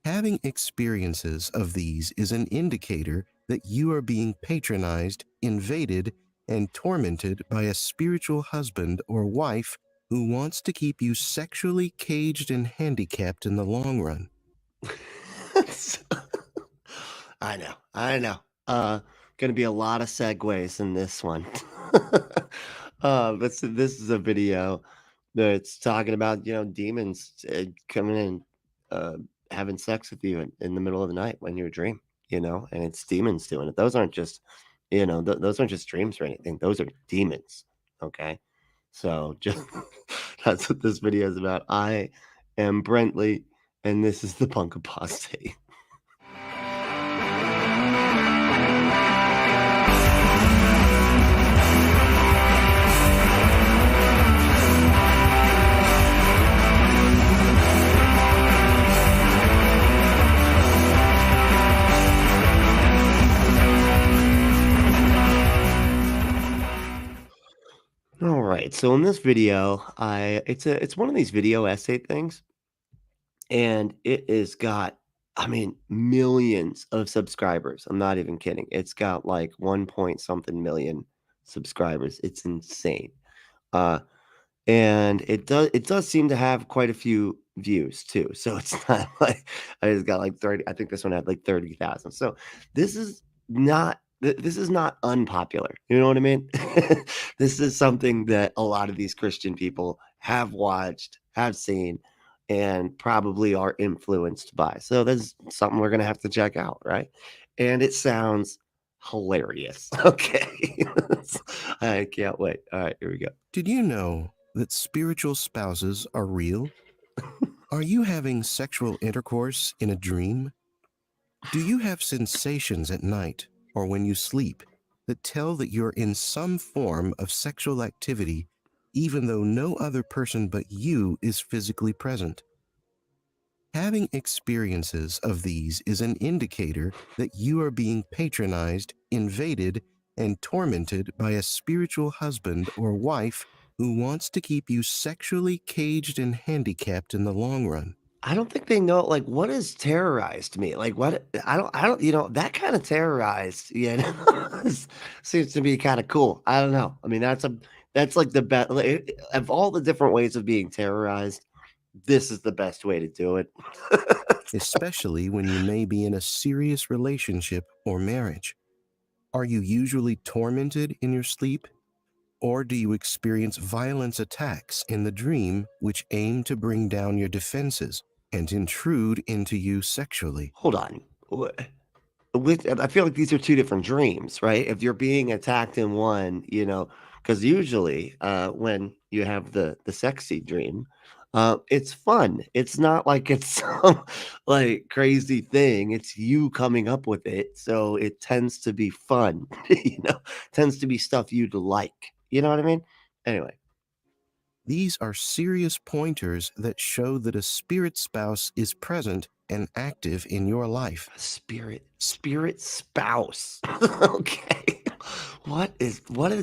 Having experiences of these is an indicator that you are being patronized, invaded, and tormented by a spiritual husband or wife who wants to keep you sexually caged and handicapped in the long run. I know. Gonna be a lot of segues in this one. This is a video that's talking about, demons coming in, uh, having sex with you in the middle of the night when you dream, and it's demons doing it. Those aren't just, those aren't just dreams or anything. Those are demons. Okay. So just that's what this video is about. I am Brentley, and this is the Punk Apostate. All right. So in this video, it's one of these video essay things, and it has got, I mean, millions of subscribers. I'm not even kidding. It's got like 1 point something million subscribers. It's insane. Uh and it does seem to have quite a few views too. So it's not like I just got like 30. I think this one had like 30,000. So this is this is not unpopular. You know what I mean? This is something that a lot of these Christian people have watched, have seen, and probably are influenced by. So that's something we're gonna have to check out, right? And it sounds hilarious. Okay. I can't wait. All right, here we go. Did you know that spiritual spouses are real? Are you having sexual intercourse in a dream? Do you have sensations at night or when you sleep that tell that you're in some form of sexual activity even though no other person but you is physically present? Having experiences of these is an indicator that you are being patronized, invaded, and tormented by a spiritual husband or wife who wants to keep you sexually caged and handicapped in the long run. I don't think they know, like, what has terrorized me? Like, what I don't that kinda terrorized, seems to be kinda cool. I don't know. I mean, that's like the best of all the different ways of being terrorized, this is the best way to do it. Especially when you may be in a serious relationship or marriage. Are you usually tormented in your sleep? Or do you experience violence attacks in the dream which aim to bring down your defenses and intrude into you sexually? Hold on. I feel like these are 2 different dreams, right? If you're being attacked in one, because usually, when you have the sexy dream, it's fun. It's not like it's some, like, crazy thing. It's you coming up with it, so it tends to be fun, Tends to be stuff you'd like. You know what I mean? Anyway. These are serious pointers that show that a spirit spouse is present and active in your life. Spirit spouse. Okay. What is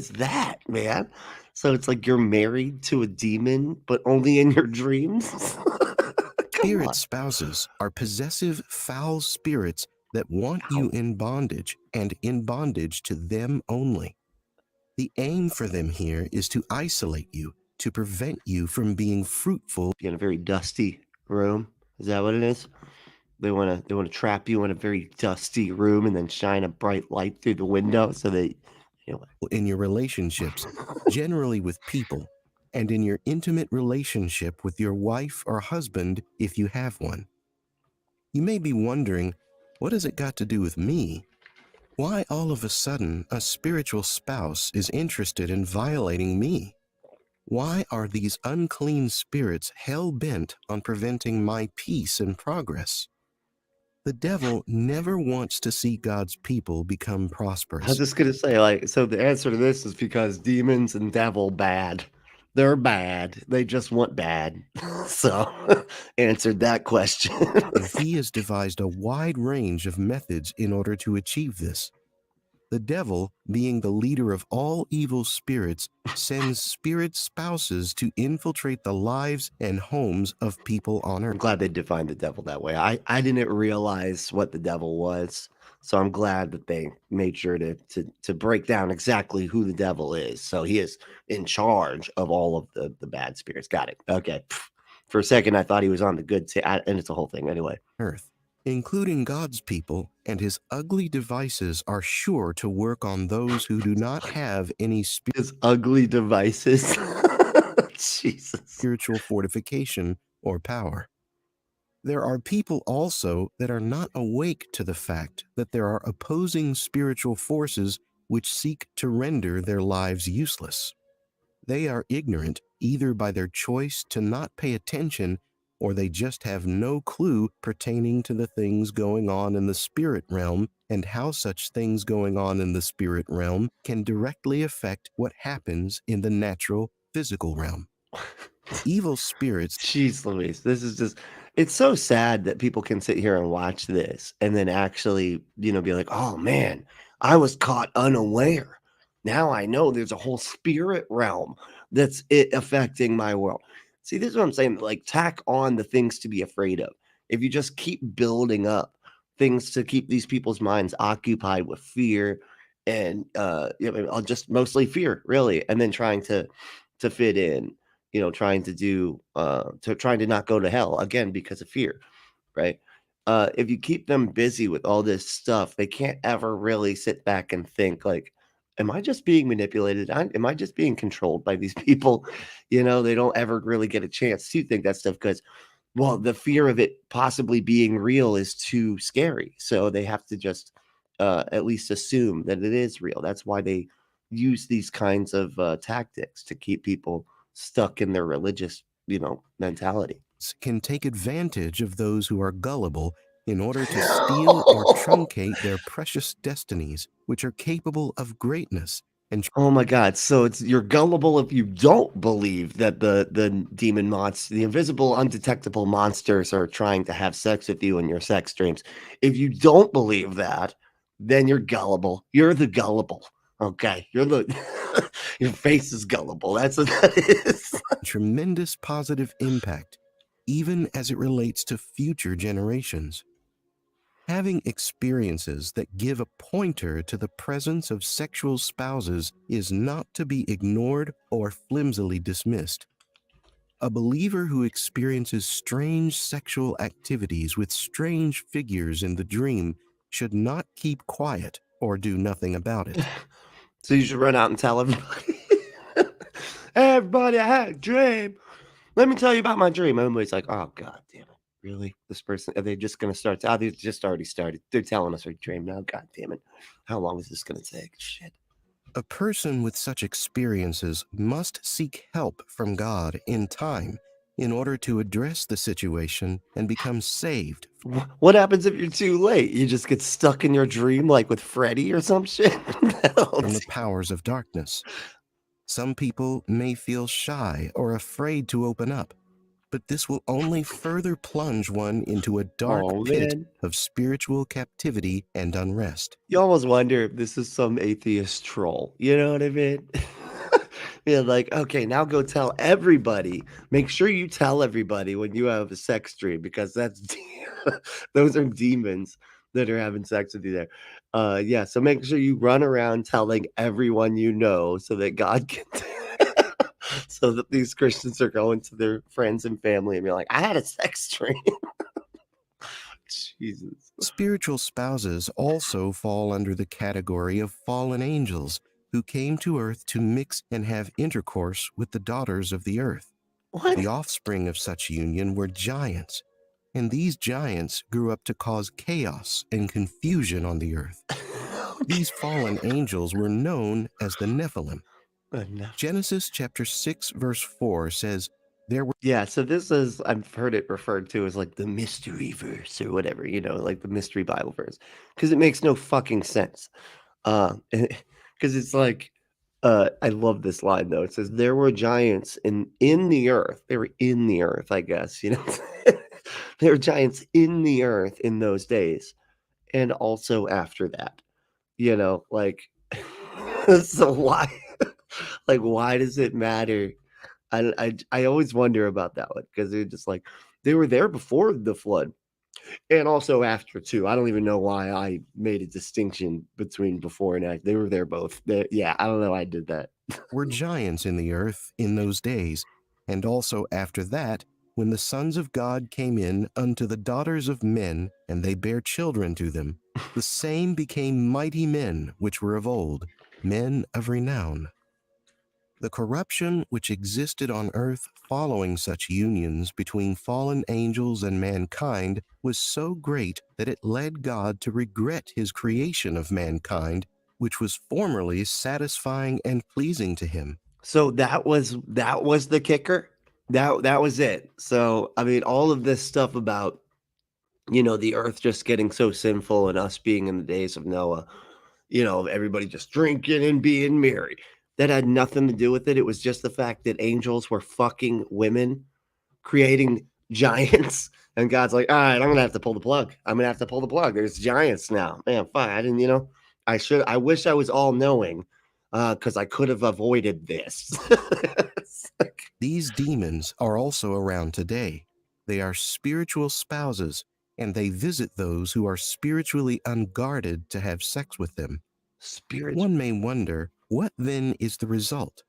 that, man? So it's like you're married to a demon, but only in your dreams? Come Spirit on. spouses are possessive, foul spirits that want you in bondage and in bondage to them only. The aim for them here is to isolate you, to prevent you from being fruitful. In a very dusty room. Is that what it is? They wanna trap you in a very dusty room and then shine a bright light through the window so that In your relationships, generally with people, and in your intimate relationship with your wife or husband if you have one. You may be wondering, what has it got to do with me? Why all of a sudden a spiritual spouse is interested in violating me? Why are these unclean spirits hell-bent on preventing my peace and progress? The devil never wants to see God's people become I was prosperous. just gonna say, like, so the answer to this is because demons and devil bad. They're bad. They just want bad. So answered that question. And he has devised a wide range of methods in order to achieve this. The devil, being the leader of all evil spirits, sends spirit spouses to infiltrate the lives and homes of people on I'm earth. glad they defined the devil that way. I didn't realize what the devil was, so I'm glad that they made sure to break down exactly who the devil is. So he is in charge of all of the bad spirits. Got it. Okay. For a second, I thought he was on the good side, and it's a whole thing anyway. Earth, including God's people, and his ugly devices are sure to work on those who do not have any His ugly devices. Jesus. spiritual fortification or power. There are people also that are not awake to the fact that there are opposing spiritual forces which seek to render their lives useless. They are ignorant either by their choice to not pay attention or they just have no clue pertaining to the things going on in the spirit realm and how such things going on in the spirit realm can directly affect what happens in the natural physical realm. Evil spirits Jeez Louise, this is just it's so sad that people can sit here and watch this and then actually, be like, "Oh man, I was caught unaware. Now I know there's a whole spirit realm that's it affecting my world." See, this is what I'm saying, like tack on the things to be afraid of. If you just keep building up things to keep these people's minds occupied with fear and just mostly fear, really, and then trying to fit in, trying to trying to not go to hell again because of fear, right? If you keep them busy with all this stuff, they can't ever really sit back and think like, am I just being manipulated? Am I just being controlled by these people? They don't ever really get a chance to think that stuff because, well, the fear of it possibly being real is too scary. So they have to just at least assume that it is real. That's why they use these kinds of tactics to keep people stuck in their religious, mentality. can take advantage of those who are gullible in order to steal or truncate their precious destinies, which are capable of greatness and Oh my god, so you're gullible if you don't believe that the demon monster, the invisible, undetectable monsters are trying to have sex with you in your sex dreams. If you don't believe that, then you're gullible. You're the gullible. Okay, you're the your face is gullible. That's what that is. tremendous positive impact, even as it relates to future generations. Having experiences that give a pointer to the presence of sexual spouses is not to be ignored or flimsily dismissed. A believer who experiences strange sexual activities with strange figures in the dream should not keep quiet or do nothing about it. So you should run out and tell everybody. Hey, everybody, I had a dream. Let me tell you about my dream. Everybody's like, oh, God damn it. Really? This person, are they just going to start? Oh, they just already started. They're telling us our dream now. God damn it. How long is this going to take? Shit. A person with such experiences must seek help from God in time in order to address the situation and become saved What happens if you're too late? You just get stuck in your dream like with Freddy or some shit? from the powers of darkness. Some people may feel shy or afraid to open up, but this will only further plunge one into a dark Oh, pit man. of spiritual captivity and unrest. You almost wonder if this is some atheist troll. You know what I mean? Yeah, like, okay, now go tell everybody. Make sure you tell everybody when you have a sex dream because those are demons that are having sex with you there. Yeah, so make sure you run around telling everyone you know so that God can so that these Christians are going to their friends and family and be like, I had a sex dream. Jesus. Spiritual spouses also fall under the category of fallen angels who came to earth to mix and have intercourse with the daughters of the earth. What? The offspring of such union were giants, and these giants grew up to cause chaos and confusion on the earth. These fallen angels were known as the Nephilim. Enough. Genesis chapter 6 verse 4 says, there were Yeah, so this is I've heard it referred to as like the mystery verse or whatever, like the mystery Bible verse, because it makes no fucking sense. Because it's like, I love this line though. It says there were giants in the earth. They were in the earth, I guess. There were giants in the earth in those days, and also after that. you know, like, so why, like, why does it matter? I always wonder about that one because they're just like, they were there before the flood and also after too. I don't even know why I made a distinction between before and after. They were there both. Yeah, I don't know. I did that. Were giants in the earth in those days, and also after that, when the sons of God came in unto the daughters of men, and they bare children to them, the same became mighty men which were of old, men of renown. The corruption which existed on earth following such unions between fallen angels and mankind was so great that it led God to regret his creation of mankind, which was formerly satisfying and pleasing to him. So that was the kicker. That was it. So I mean, all of this stuff about, you know, the earth just getting so sinful and us being in the days of Noah, you know, everybody just drinking and being merry. That had nothing to do with it. It was just the fact that angels were fucking women creating giants. And God's like, all right, I'm gonna have to pull the plug. I'm gonna have to pull the plug. There's giants now. Man, fuck. I didn't, you know, I wish I was all knowing, because I could have avoided this. It's like, These demons are also around today. They are spiritual spouses, and they visit those who are spiritually unguarded to have sex with them. spirit. One may wonder, what then is the result?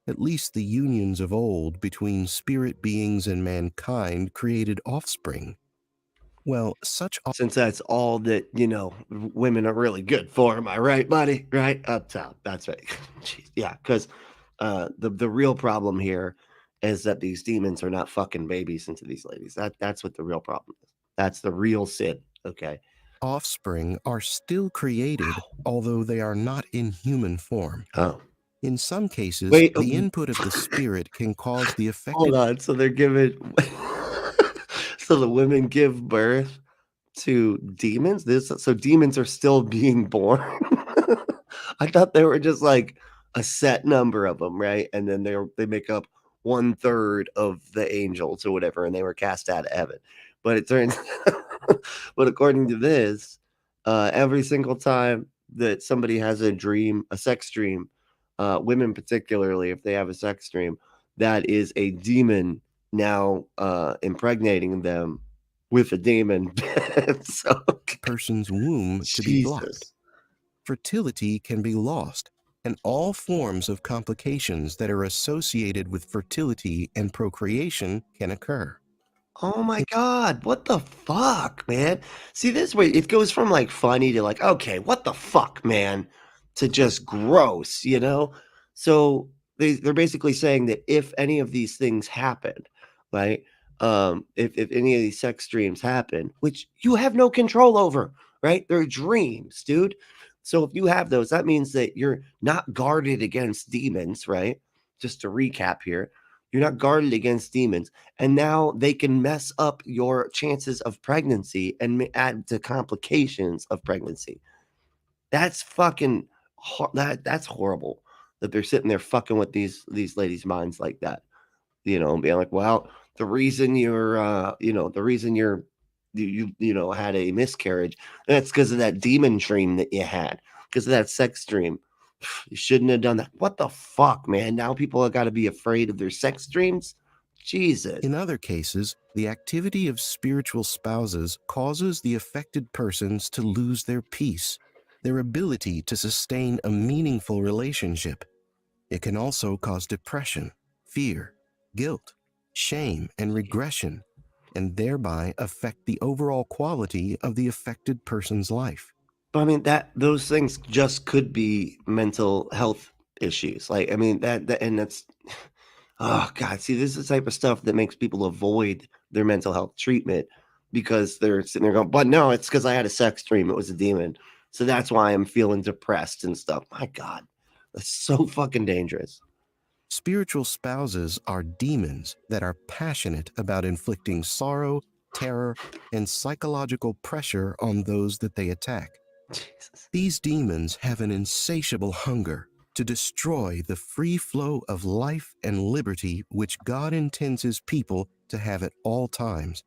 At least the unions of old between spirit beings and mankind created offspring. Well, such Since that's all that, you know, women are really good for, am I right, buddy? Right up top. That's right. Jeez. Yeah, because the real problem here is that these demons are not fucking babies into these ladies. That's what the real problem is. That's the real sin. Okay. offspring are still created, although they are not in human form. Oh, In some cases, wait. the input of the spirit can cause the affected Hold on. So they're giving. So the women give birth to demons. So demons are still being born. I thought they were just like a set number of them, right? And then they make up 1/3 of the angels or whatever, and they were cast out of heaven. But it turns, but according to this, every single time that somebody has a dream, a sex dream, women particularly, if they have a sex dream, that is a demon now impregnating them with a demon. So person's womb to be blocked. Jesus. Fertility can be lost, and all forms of complications that are associated with fertility and procreation can occur. Oh my God, what the fuck, man? See, this way it goes from like funny to like, okay, what the fuck, man, to just gross, you know? So they're basically saying that if any of these things happen, right? If any of these sex dreams happen, which you have no control over, right? They're dreams, dude. So if you have those, that means that you're not guarded against demons, right? Just to recap here, you're not guarded against demons, and now they can mess up your chances of pregnancy and add to complications of pregnancy. That's fucking that's horrible that they're sitting there fucking with these ladies' minds like that, you know, and being like, well, the reason you're you know, the reason you know, had a miscarriage, that's because of that demon dream that you had, because of that sex dream. You shouldn't have done that. What the fuck, man? Now people have got to be afraid of their sex dreams? Jesus. In other cases, the activity of spiritual spouses causes the affected persons to lose their peace, their ability to sustain a meaningful relationship. It can also cause depression, fear, guilt, shame, and regression, and thereby affect the overall quality of the affected person's life. But I mean that those things just could be mental health issues. Like, I mean that and that's oh God, see, this is the type of stuff that makes people avoid their mental health treatment because they're sitting there going, but no, it's because I had a sex dream. It was a demon. So that's why I'm feeling depressed and stuff. My God, that's so fucking dangerous. Spiritual spouses are demons that are passionate about inflicting sorrow, terror, and psychological pressure on those that they attack. Jesus. These demons have an insatiable hunger to destroy the free flow of life and liberty which God intends his people to have at all times.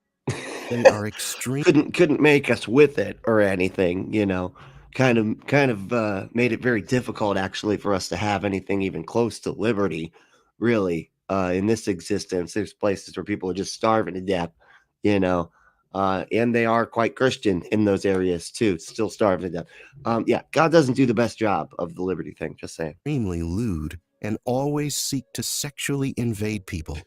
They are extreme. Couldn't make us with it or anything, you know. made it very difficult actually for us to have anything even close to liberty, really. In this existence, there's places where people are just starving to death, you know, and they are quite Christian in those areas too, still starving to death. Yeah, God doesn't do the best job of the liberty thing. Just saying. Extremely lewd and always seek to sexually invade people.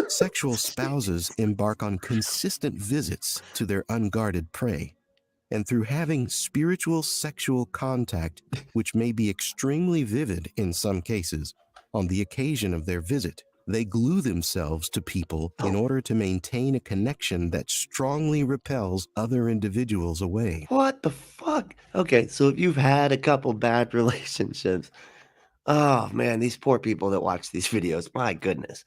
Sexual spouses embark on consistent visits to their unguarded prey, and through having spiritual sexual contact, which may be extremely vivid in some cases, on the occasion of their visit, they glue themselves to people in order to maintain a connection that strongly repels other individuals away. What the fuck? Okay, so if you've had a couple bad relationships, oh man, these poor people that watch these videos, my goodness.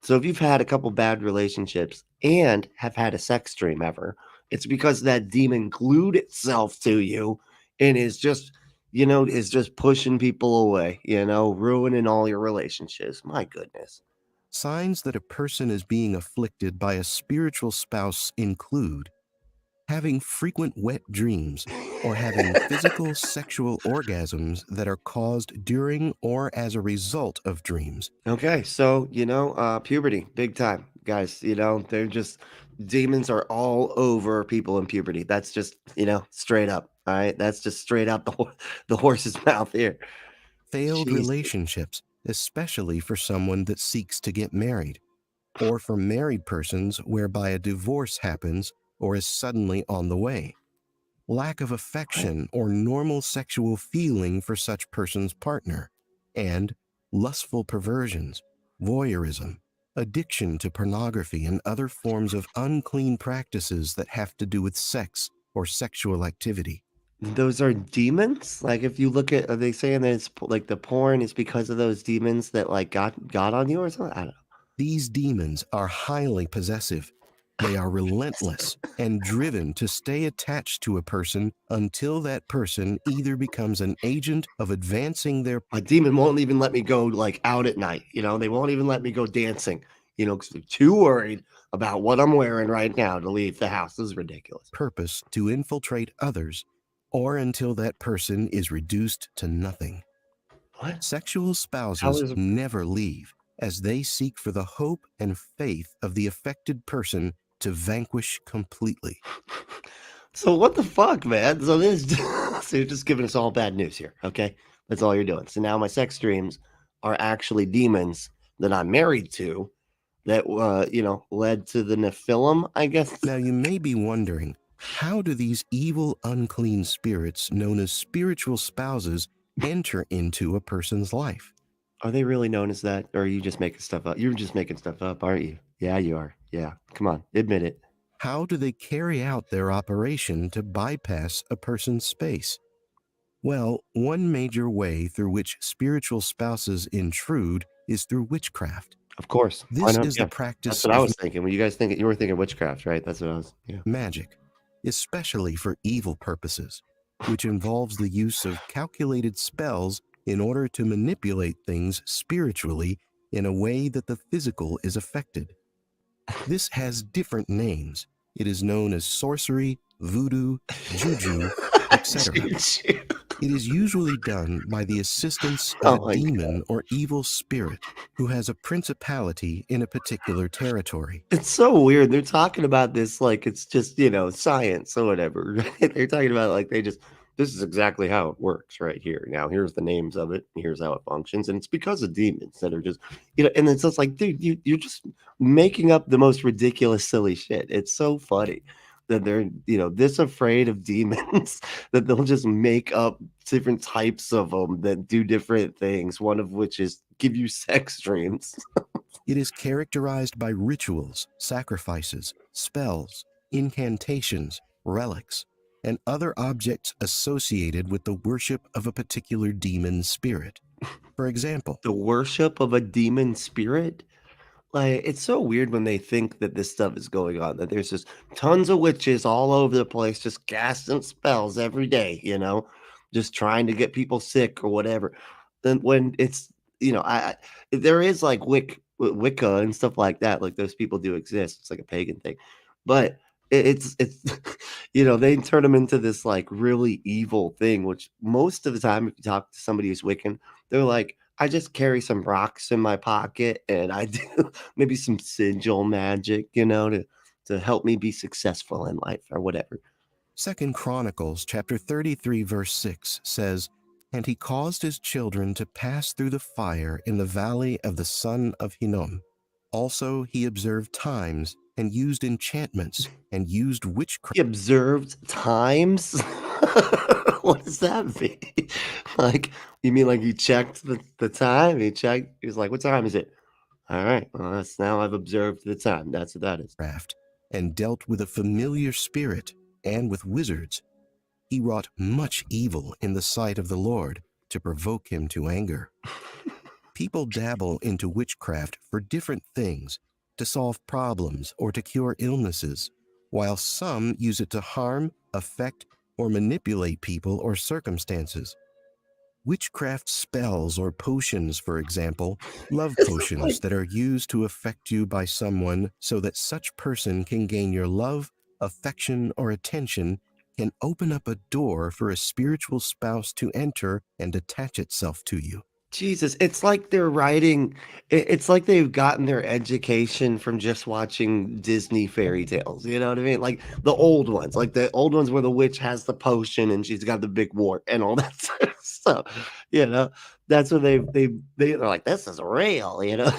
So if you've had a couple bad relationships and have had a sex dream ever, it's because that demon glued itself to you and is just pushing people away, ruining all your relationships. My goodness. Signs that a person is being afflicted by a spiritual spouse include having frequent wet dreams or having physical sexual orgasms that are caused during or as a result of dreams. Okay, so puberty, big time, guys. They're just demons are all over people in puberty. That's just straight up. All right, that's just straight out the horse's mouth here. Failed Jesus. relationships, especially for someone that seeks to get married, or for married persons whereby a divorce happens or is suddenly on the way. Lack of affection or normal sexual feeling for such person's partner, and lustful perversions, voyeurism, addiction to pornography, and other forms of unclean practices that have to do with sex or sexual activity. Those are demons? Like, if you look at are they saying that it's like the porn is because of those demons that like got on you or something? I don't These demons are highly possessive. They are relentless and driven to stay attached to a person until that person either becomes an agent of advancing their My demon won't even let me go like out at night. They won't even let me go dancing, because they're too worried about what I'm wearing right now to leave the house. This is ridiculous. purpose to infiltrate others, or until that person is reduced to nothing. What? Sexual How spouses is never leave, as they seek for the hope and faith of the affected person to vanquish completely. So what the fuck, man? So this so you're just giving us all bad news here, okay? That's all you're doing. So now my sex dreams are actually demons that I'm married to that led to the Nephilim, I guess. Now you may be wondering, how do these evil, unclean spirits known as spiritual spouses enter into a person's life? Are they really known as that? Or are you just making stuff up? You're just making stuff up, aren't you? Yeah, you are. Yeah. Come on, admit it. How do they carry out their operation to bypass a person's space? Well, one major way through which spiritual spouses intrude is through witchcraft. Of course. Why This not? is the Yeah. That's practice what I of was thinking. When you guys think you were thinking witchcraft, right? That's what I was. Yeah. magic, especially for evil purposes, which involves the use of calculated spells in order to manipulate things spiritually in a way that the physical is affected. This has different names. It is known as sorcery, voodoo, juju, etc. It is usually done by the assistance of Oh a my God. demon or evil spirit who has a principality in a particular territory. It's so weird. They're talking about this like it's just, science or whatever. Right? They're talking about like this is exactly how it works right here. Now, here's the names of it, and here's how it functions. And it's because of demons that are just, and it's just like, dude, you're just making up the most ridiculous, silly shit. It's so funny that they're, this afraid of demons that they'll just make up different types of them that do different things, one of which is give you sex dreams. It is characterized by rituals, sacrifices, spells, incantations, relics, and other objects associated with the worship of a particular demon spirit. For example, The worship of a demon spirit? Like, it's so weird when they think that this stuff is going on, that there's just tons of witches all over the place, just casting spells every day, just trying to get people sick or whatever. Then when it's, there is like Wicca and stuff like that. Like those people do exist. It's like a pagan thing. But It's you know, they turn them into this, like, really evil thing, which most of the time, if you talk to somebody who's Wiccan, they're like, "I just carry some rocks in my pocket, and I do maybe some sigil magic, you know, to help me be successful in life," or whatever. Second Chronicles chapter 33 verse 6 says, "And he caused his children to pass through the fire in the valley of the son of Hinnom. Also he observed times and used enchantments and used witchcraft." He observed times? What does that mean? Like, you mean like he checked the time? He was like, "What time is it?" "Alright, well, that's now I've observed the time." That's what that is. And dealt with a familiar spirit and with wizards. He wrought much evil in the sight of the Lord to provoke him to anger. People dabble into witchcraft for different things, to solve problems or to cure illnesses, while some use it to harm, affect, or manipulate people or circumstances. Witchcraft spells or potions, for example, love It's potions like that are used to affect you by someone so that such person can gain your love, affection, or attention, can open up a door for a spiritual spouse to enter and attach itself to you. Jesus, it's like they're writing it's like they've gotten their education from just watching Disney fairy tales, you know what I mean? Like, the old ones, like, the old ones where the witch has the potion and she's got the big wart and all that sort of stuff, you know? That's what they're like, "This is real," you know?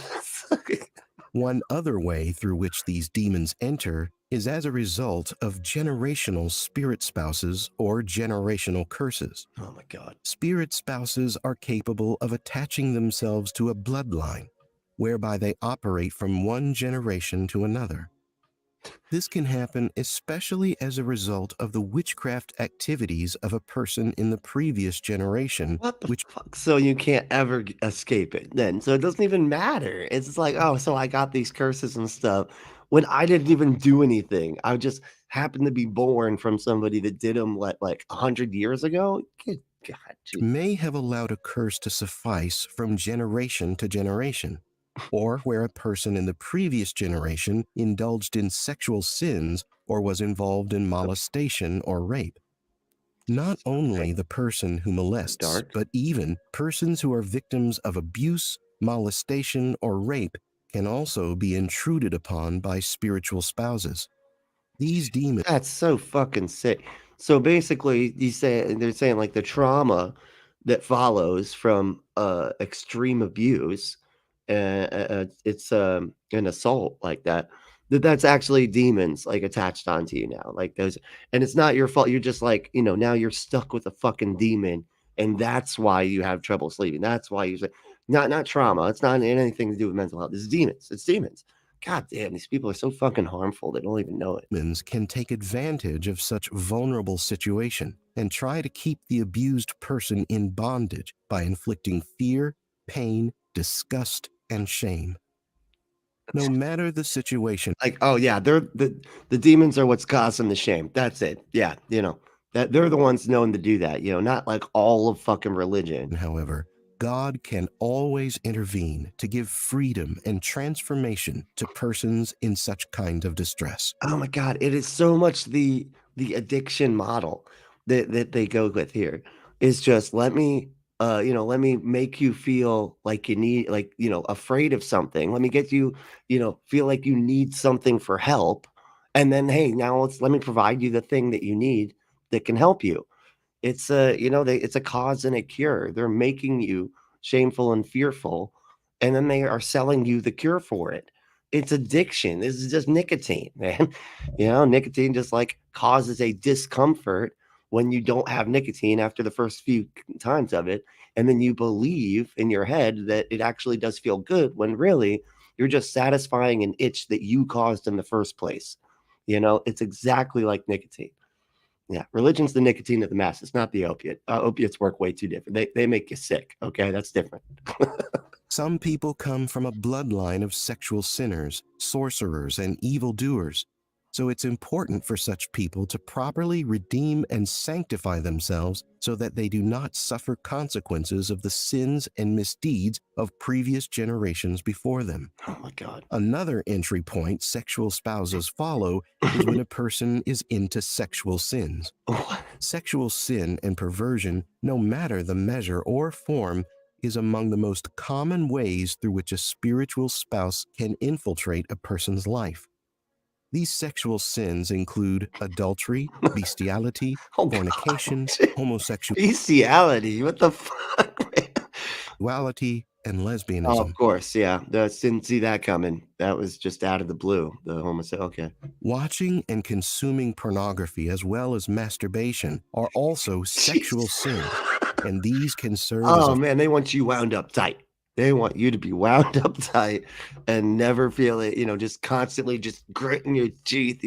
One other way through which these demons enter is as a result of generational spirit spouses or generational curses. Oh my god. Spirit spouses are capable of attaching themselves to a bloodline, whereby they operate from one generation to another. This can happen especially as a result of the witchcraft activities of a person in the previous generation, What the which fuck? So you can't ever escape it then. So it doesn't even matter. It's just like, oh, so I got these curses and stuff when I didn't even do anything. I just happened to be born from somebody that did them like 100 years ago. Good God, gee. may have allowed a curse to suffice from generation to generation, or where a person in the previous generation indulged in sexual sins or was involved in molestation or rape. Not only Okay, the person who so molests, dark. but even persons who are victims of abuse, molestation, or rape can also be intruded upon by spiritual spouses. These demons That's so fucking sick. So basically, they're saying like the trauma that follows from extreme abuse, it's an assault like that. That's actually demons like attached onto you now, like those, and it's not your fault. You're just like now you're stuck with a fucking demon, and that's why you have trouble sleeping. That's why you not trauma. It's not anything to do with mental health. It's demons. It's demons. God damn, these people are so fucking harmful. They don't even know it. can take advantage of such vulnerable situation and try to keep the abused person in bondage by inflicting fear, pain, disgust, and shame. No matter the situation, Like, oh yeah, they're the demons are what's causing the shame. That's it. Yeah, that they're the ones known to do that, not like all of fucking religion. however, God can always intervene to give freedom and transformation to persons in such kind of distress. Oh my god, it is so much the addiction model that they go with here. Is just let me make you feel like you need like, afraid of something. Let me get you, feel like you need something for help. And then hey, now let me provide you the thing that you need that can help you. It's a it's a cause and a cure. They're making you shameful and fearful, and then they are selling you the cure for it. It's addiction. This is just nicotine, man. Nicotine just like causes a discomfort when you don't have nicotine after the first few times of it. And then you believe in your head that it actually does feel good when really you're just satisfying an itch that you caused in the first place. It's exactly like nicotine. Yeah, religion's the nicotine of the masses, not the opiate. Opiates work way too different. They make you sick. Okay, that's different. Some people come from a bloodline of sexual sinners, sorcerers, and evildoers. So it's important for such people to properly redeem and sanctify themselves so that they do not suffer consequences of the sins and misdeeds of previous generations before them. Oh my God. Another entry point sexual spouses follow is when a person is into sexual sins. What? Sexual sin and perversion, no matter the measure or form, is among the most common ways through which a spiritual spouse can infiltrate a person's life. These sexual sins include adultery, bestiality, Oh fornication, God. Bestiality. What the fuck, man? homosexuality, and Oh, of lesbianism. course, yeah. That's didn't see that coming. That was just out of the blue. The homosexual. Okay. Watching and consuming pornography as well as masturbation are also sexual Jeez. sins, and these can serve as Oh a man, they want you wound up tight. They want you to be wound up tight and never feel it, just constantly just gritting your teeth.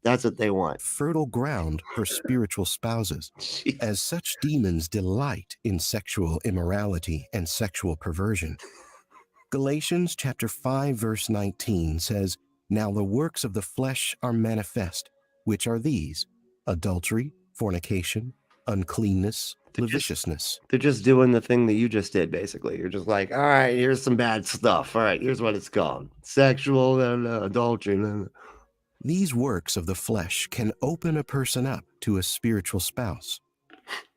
That's what they want. fertile ground for spiritual spouses, Jeez. as such demons delight in sexual immorality and sexual perversion. Galatians chapter 5 verse 19 says, "Now the works of the flesh are manifest, which are these: adultery, fornication, uncleanness, They're just lasciviousness." they're just doing the thing that you just did, basically. You're just like, all right, here's some bad stuff. All right, here's what it's called. Sexual adultery. Blah, blah." These works of the flesh can open a person up to a spiritual spouse.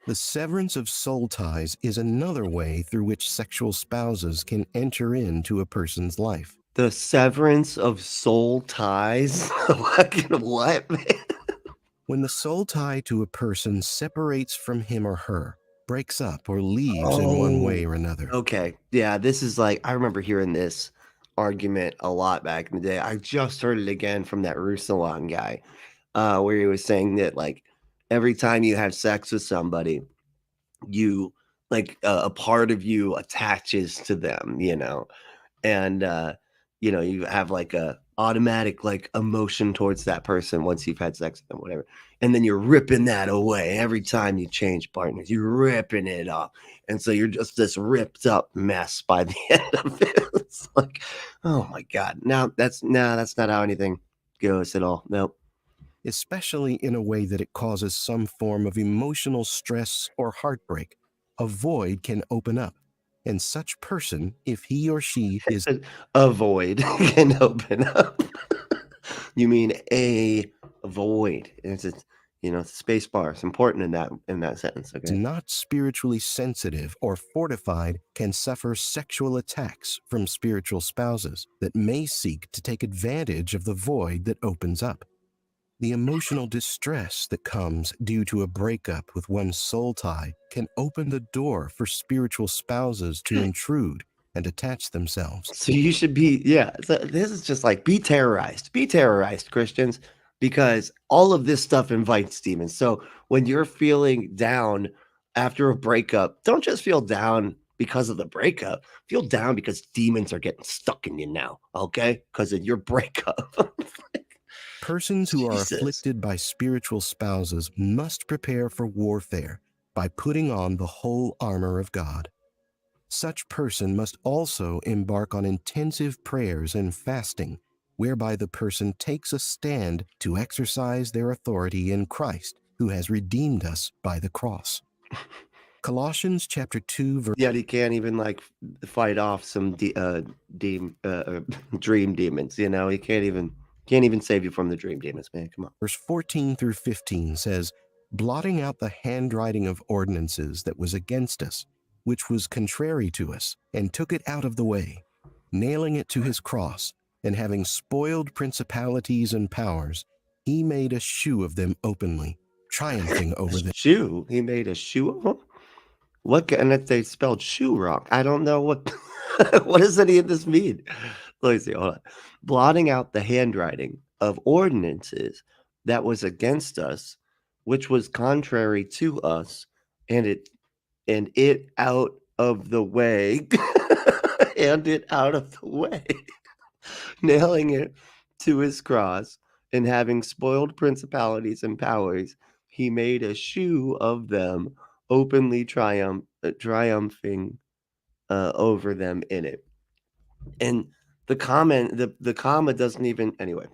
The severance of soul ties is another way through which sexual spouses can enter into a person's life. The severance of soul ties. Fucking what, man? When the soul tie to a person separates from him or her, breaks up, or leaves in one way Oh, or another, okay. Yeah, this is like I remember hearing this argument a lot back in the day. I just heard it again from that Ruslan guy, where he was saying that like every time you have sex with somebody, you like a part of you attaches to them. And you have like a automatic like emotion towards that person once you've had sex with them, whatever. And then you're ripping that away every time you change partners. You're ripping it off. And so you're just this ripped up mess by the end of it. It's like, oh my God. That's not how anything goes at all. Nope. especially in a way that it causes some form of emotional stress or heartbreak, a void can open up. And such person, if he or she is A void can open up. You mean a void. Space bar. It's important in that sentence. Okay. not spiritually sensitive or fortified, can suffer sexual attacks from spiritual spouses that may seek to take advantage of the void that opens up. The emotional distress that comes due to a breakup with one's soul tie can open the door for spiritual spouses to intrude and attach themselves. So you should be, yeah. So this is just like be terrorized, Christians, because all of this stuff invites demons. So when you're feeling down after a breakup, don't just feel down because of the breakup. Feel down because demons are getting stuck in you now, okay? Because of your breakup. Persons who are Jesus. afflicted by spiritual spouses must prepare for warfare by putting on the whole armor of God. Such person must also embark on intensive prayers and fasting, whereby the person takes a stand to exercise their authority in Christ, who has redeemed us by the cross. Colossians chapter 2 verse Yet he can't even like fight off some dream demons. He can't even save you from the dream demons, man. Come on. verse 14 through 15 says, "Blotting out the handwriting of ordinances that was against us, which was contrary to us, and took it out of the way, nailing it to his cross, and having spoiled principalities and powers, he made a shoe of them openly, triumphing over them." Shoe. He made a shoe of them. And if they spelled shoe wrong, I don't know what. What does any of this mean? Let me see. Hold on. Blotting out the handwriting of ordinances that was against us, which was contrary to us, and it out of the way, and it out of the way, nailing it to his cross, and having spoiled principalities and powers, he made a shoe of them, openly triumphing over them in it. And The comment, the comma doesn't even anyway.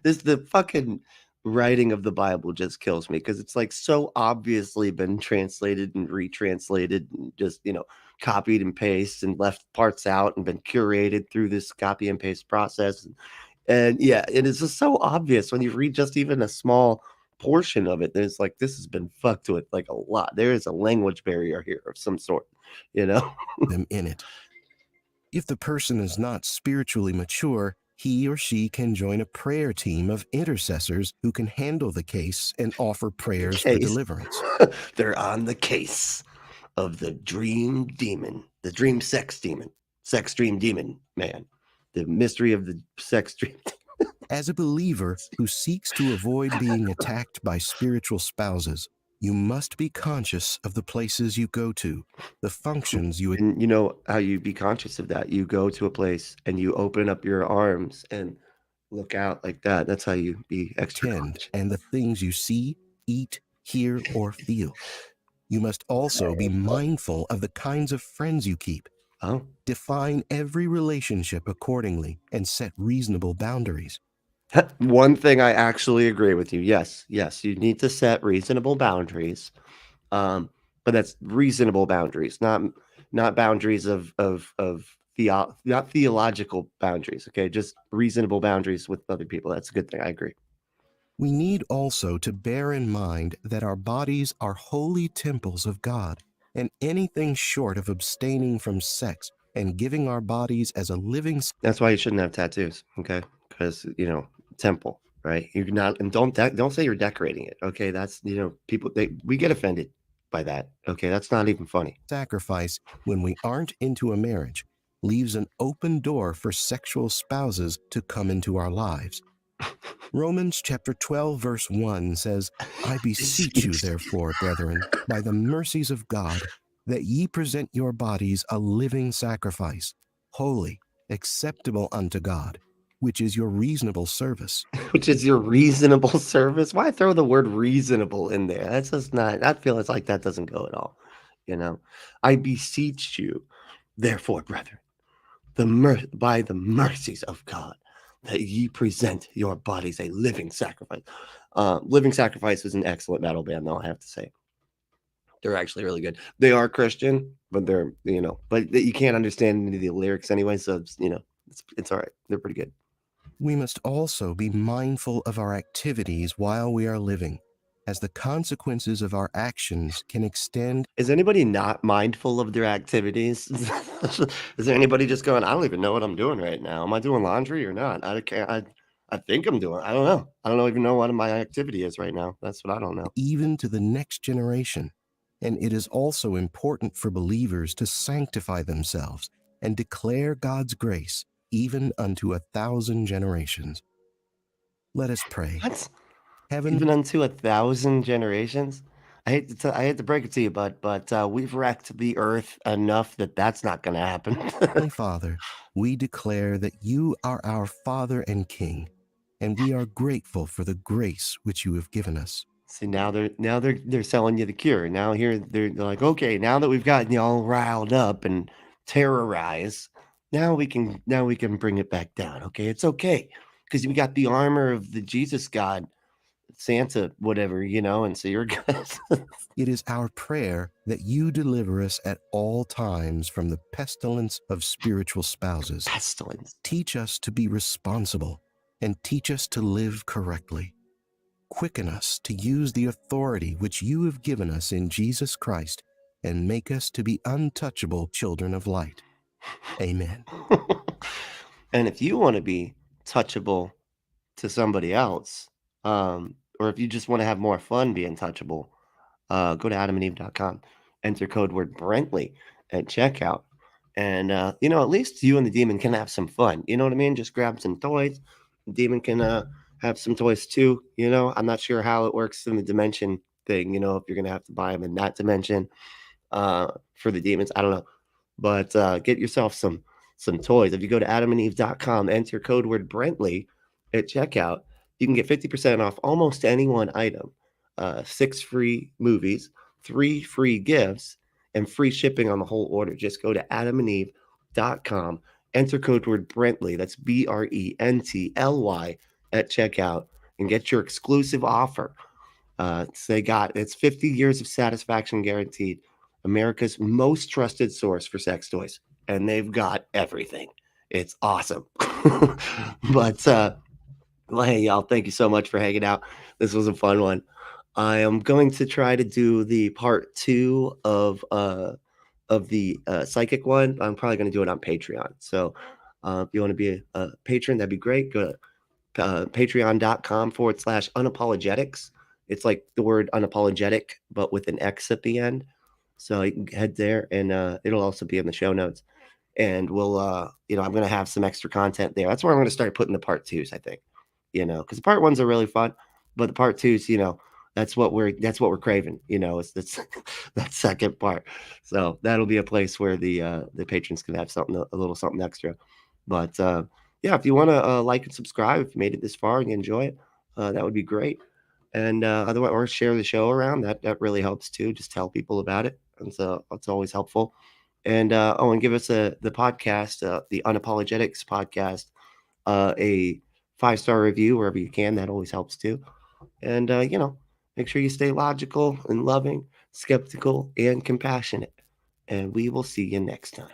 This the fucking writing of the Bible just kills me because it's like so obviously been translated and retranslated and just, copied and pasted and left parts out and been curated through this copy and paste process. And yeah, it is just so obvious when you read just even a small portion of it. There's like this has been fucked with like a lot. There is a language barrier here of some sort, you know? them in it. If the person is not spiritually mature, he or she can join a prayer team of intercessors who can handle the case and offer prayers for Case. deliverance. They're on the case of the dream demon, the dream sex dream demon man, the mystery of the sex dream. As a believer who seeks to avoid being attacked by spiritual spouses, you must be conscious of the places you go to, the functions you And you know how you be conscious of that. You go to a place and you open up your arms and look out like that. That's how you be extra attend conscious. and the things you see, eat, hear, or feel. You must also be mindful of the kinds of friends you keep. Oh, Define every relationship accordingly and set reasonable boundaries. one thing I actually agree with you. Yes, yes, you need to set reasonable boundaries. But that's reasonable boundaries, not boundaries not theological boundaries. Okay, just reasonable boundaries with other people. That's a good thing. I agree. We need also to bear in mind that our bodies are holy temples of God, and anything short of abstaining from sex and giving our bodies as a living That's why you shouldn't have tattoos. Okay, because temple, right? You're not, and don't say you're decorating it. Okay, that's people we get offended by that. Okay, that's not even funny. sacrifice when we aren't into a marriage leaves an open door for sexual spouses to come into our lives. Romans chapter 12 verse 1 says, I beseech you therefore, brethren, by the mercies of God, that ye present your bodies a living sacrifice, holy, acceptable unto God, which is your reasonable service. Which is your reasonable service. Why throw the word reasonable in there? That's just not, I feel it's like that doesn't go at all. I beseech you, therefore, brethren, by the mercies of God, that ye present your bodies a living sacrifice. Living Sacrifice is an excellent metal band, though, I have to say. They're actually really good. They are Christian, but but you can't understand any of the lyrics anyway, so it's all right. They're pretty good. We must also be mindful of our activities while we are living, as the consequences of our actions can extend. Is anybody not mindful of their activities? Is there anybody just going, I don't even know what I'm doing right now. Am I doing laundry or not? I can't. I think I'm doing. I don't know. I don't even know what my activity is right now. That's what I don't know. Even to the next generation. And it is also important for believers to sanctify themselves and declare God's grace even unto 1,000 generations. Let us pray. What? Heaven, Even unto 1,000 generations? I hate to break it to you, but we've wrecked the earth enough that that's not going to happen. Heavenly Father, we declare that you are our Father and King, and we are grateful for the grace which you have given us. See, now they're selling you the cure. Now here they're like, okay, now that we've gotten you all riled up and terrorized, now we can bring it back down. Okay, it's okay because we got the armor of the Jesus God, Santa, whatever, and so you're good. It is our prayer that you deliver us at all times from the pestilence of spiritual spouses. Pestilence. Teach us to be responsible and teach us to live correctly. Quicken us to use the authority which you have given us in Jesus Christ and make us to be untouchable children of light. Amen. And if you want to be touchable to somebody else, or if you just want to have more fun being touchable, go to adamandeve.com, enter code word Brentley at checkout. And, at least you and the demon can have some fun. You know what I mean? Just grab some toys. The demon can have some toys too. I'm not sure how it works in the dimension thing, if you're going to have to buy them in that dimension for the demons. I don't know. But get yourself some toys. If you go to adamandeve.com, enter code word Brentley at checkout, you can get 50% off almost any one item. 6 free movies, 3 free gifts, and free shipping on the whole order. Just go to adamandeve.com, enter code word Brently, that's BRENTLY, at checkout and get your exclusive offer. It's 50 years of satisfaction guaranteed, America's most trusted source for sex toys, and they've got everything. It's awesome. But well, hey, y'all, thank you so much for hanging out. This was a fun one. I am going to try to do the part two of the psychic one. I'm probably going to do it on Patreon. So if you want to be a patron, that'd be great. Go to patreon.com/unapologetics. It's like the word unapologetic, but with an X at the end. So you can head there, and it'll also be in the show notes. And we'll, I'm going to have some extra content there. That's where I'm going to start putting the part twos, I think, because the part ones are really fun, but the part twos, that's what we're craving, it's that second part. So that'll be a place where the patrons can have something, a little something extra. But yeah, if you want to like and subscribe, if you made it this far and you enjoy it, that would be great. And otherwise, or share the show around. That really helps too. Just tell people about it, and so it's always helpful. And and give us the podcast, the Unapologetics podcast, a 5-star review wherever you can. That always helps too. And make sure you stay logical and loving, skeptical and compassionate. And we will see you next time.